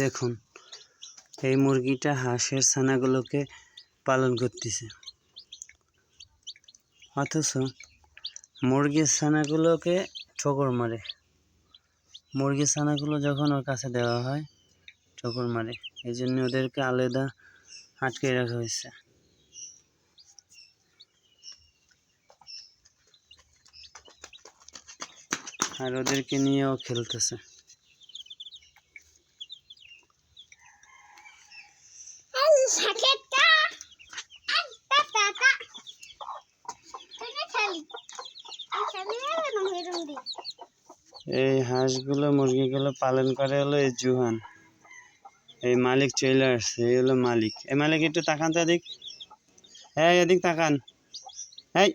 দেখুন এই মুরগিটা হাঁসের ছানাগুলোকে পালন করতেছে, অথচ মুরগির ছানাগুলোকে ঠোকর মারে। মুরগির ছানাগুলো যখন ওর কাছে দেওয়া হয় ঠোকর মারে, এই জন্য ওদেরকে আলাদা আটকে রাখা হয়েছে। আর ওদেরকে নিয়েও খেলতেছে। এই হাঁসগুলো মুরগিগুলো পালন করে হলো এই জুহান। এই মালিক চলে আসছে, এই হলো মালিক। এই মালিক একটু তাকান তো এদিক, হ্যাঁ এদিক তাকান। এই